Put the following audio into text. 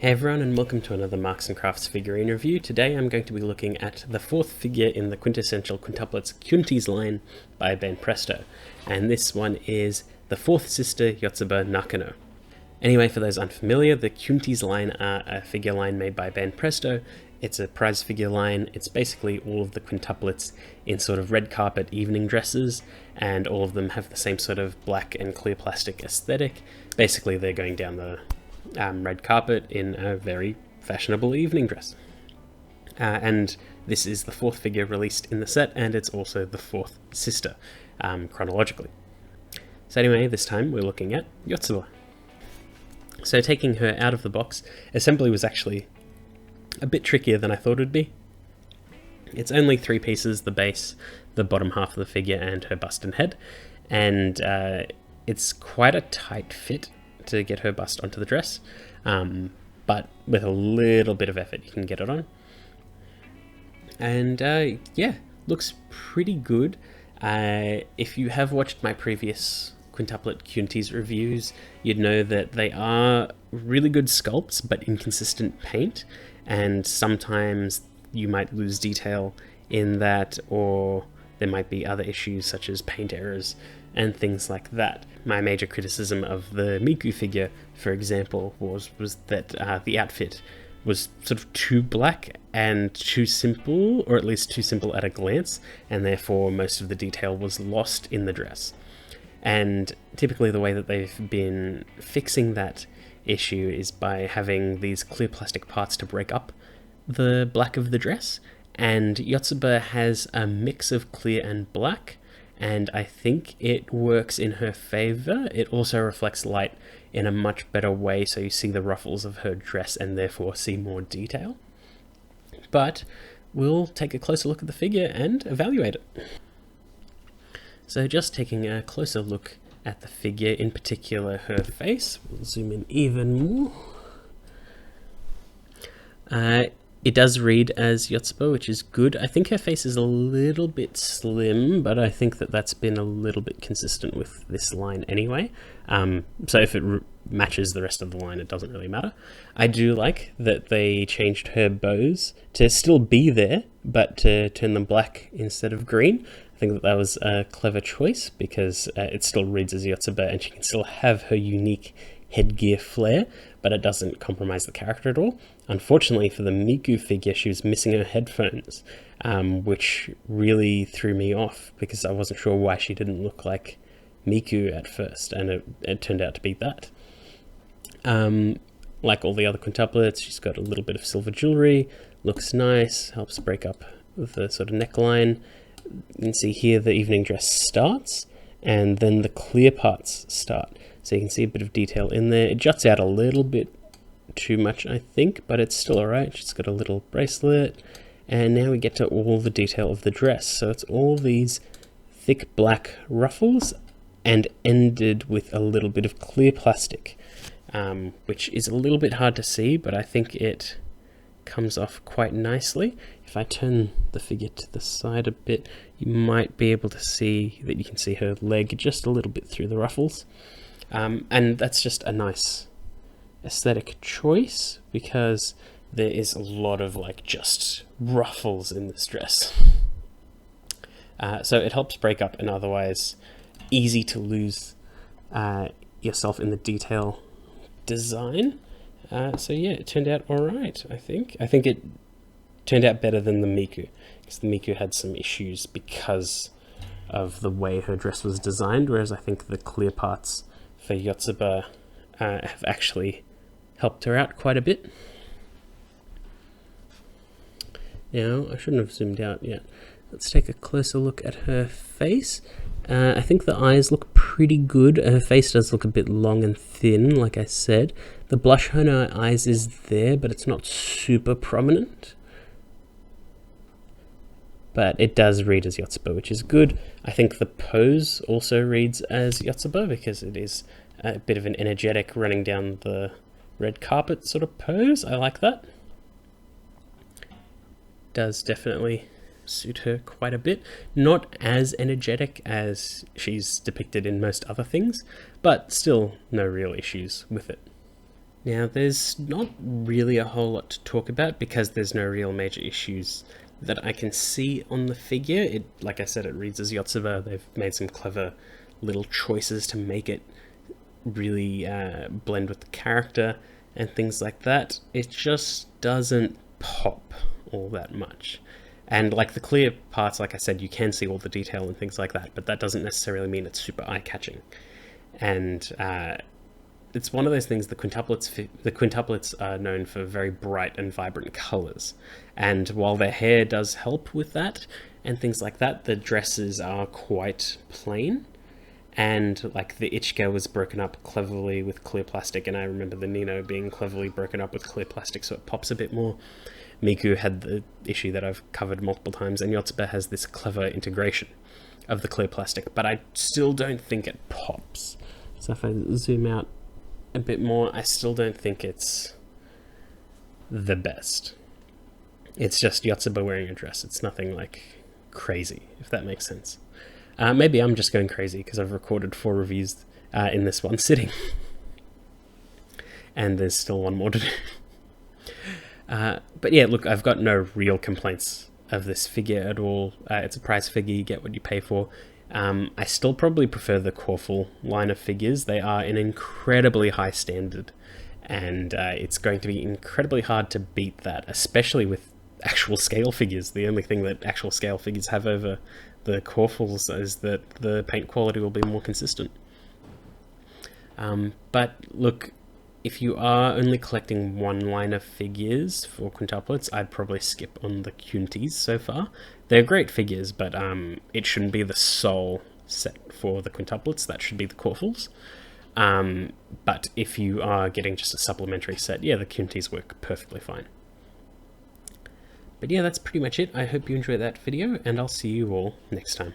Hey everyone, and welcome to another Marks & Crafts figurine review. Today I'm going to be looking at the fourth figure in the Quintessential Quintuplets Kyunties line by Ben Presto, and this one is the fourth sister Yotsuba Nakano. Anyway, for those unfamiliar, the Kyunties line are a figure line made by Ben Presto. It's a prize figure line. It's basically all of the quintuplets in sort of red carpet evening dresses, and all of them have the same sort of black and clear plastic aesthetic. Basically, they're going down the red carpet in a very fashionable evening dress. And this is the fourth figure released in the set, and it's also the fourth sister, chronologically. So anyway, this time we're looking at Yotsuba. So taking her out of the box, assembly was actually a bit trickier than I thought it'd be. It's only three pieces: the base, the bottom half of the figure, and her bust and head. And it's quite a tight fit to get her bust onto the dress, but with a little bit of effort you can get it on. And yeah, looks pretty good. If you have watched my previous quintuplet Kyunties reviews, you'd know that they are really good sculpts but inconsistent paint, and sometimes you might lose detail in that, or there might be other issues such as paint errors and things like that. My major criticism of the Miku figure, for example, was that the outfit was sort of too black and too simple, or at least too simple at a glance, and therefore most of the detail was lost in the dress. And typically the way that they've been fixing that issue is by having these clear plastic parts to break up the black of the dress, and Yotsuba has a mix of clear and black, and I think it works in her favor. It also reflects light in a much better way, so you see the ruffles of her dress and therefore see more detail. But we'll take a closer look at the figure and evaluate it. So just taking a closer look at the figure, in particular her face, we'll zoom in even more. It does read as Yotsuba, which is good. I think her face is a little bit slim, but I think that that's been a little bit consistent with this line anyway. So if it matches the rest of the line, it doesn't really matter. I do like that they changed her bows to still be there, but to turn them black instead of green. I think that that was a clever choice, because it still reads as Yotsuba and she can still have her unique headgear flair, but it doesn't compromise the character at all. Unfortunately for the Miku figure, she was missing her headphones, which really threw me off, because I wasn't sure why she didn't look like Miku at first, and it turned out to be that. Like all the other quintuplets, she's got a little bit of silver jewelry, looks nice, helps break up the sort of neckline. You can see here the evening dress starts, and then the clear parts start. So you can see a bit of detail in there. It juts out a little bit too much, I think, but it's still alright. She's got a little bracelet, and now we get to all the detail of the dress. So it's all these thick black ruffles and ended with a little bit of clear plastic, which is a little bit hard to see, but I think it comes off quite nicely. If I turn the figure to the side a bit, you might be able to see that you can see her leg just a little bit through the ruffles. And that's just a nice aesthetic choice, because there is a lot of like just ruffles in this dress. So it helps break up an otherwise easy to lose yourself in the detail design. So yeah, it turned out alright, I think. I think it turned out better than the Miku, because the Miku had some issues because of the way her dress was designed, whereas I think the clear parts for Yotsuba have actually helped her out quite a bit. Now, I shouldn't have zoomed out yet. Let's take a closer look at her face. I think the eyes look pretty good. Her face does look a bit long and thin, like I said. The blush on her eyes is there, but it's not super prominent. But it does read as Yotsuba, which is good. I think the pose also reads as Yotsuba, because it is a bit of an energetic running down the red carpet sort of pose. I like that. Does definitely suit her quite a bit. Not as energetic as she's depicted in most other things, but still no real issues with it. Now, there's not really a whole lot to talk about because there's no real major issues that I can see on the figure. It, like I said, it reads as Yotsuba. They've made some clever little choices to make it really blend with the character and things like that. It just doesn't pop all that much. And like the clear parts, like I said, you can see all the detail and things like that, but that doesn't necessarily mean it's super eye-catching. And it's one of those things, the quintuplets are known for very bright and vibrant colors. And while their hair does help with that and things like that, the dresses are quite plain. And like the Ichika was broken up cleverly with clear plastic, and I remember the Nino being cleverly broken up with clear plastic so it pops a bit more. Miku had the issue that I've covered multiple times, and Yotsuba has this clever integration of the clear plastic, but I still don't think it pops. So if I zoom out a bit more, I still don't think it's the best. It's just Yotsuba wearing a dress. It's nothing like crazy, if that makes sense. Maybe I'm just going crazy because I've recorded 4 reviews in this one sitting. And there's still one more to do. But yeah, look, I've got no real complaints of this figure at all. It's a price figure, you get what you pay for. I still probably prefer the Quaffle line of figures. They are an incredibly high standard, and it's going to be incredibly hard to beat that, especially with actual scale figures. The only thing that actual scale figures have over the Quaffles is that the paint quality will be more consistent. But look, if you are only collecting one line of figures for quintuplets, I'd probably skip on the Kyunties so far. They're great figures, but it shouldn't be the sole set for the quintuplets. That should be the Quaffles. But if you are getting just a supplementary set, yeah, the Kyunties work perfectly fine. But yeah, that's pretty much it. I hope you enjoyed that video, and I'll see you all next time.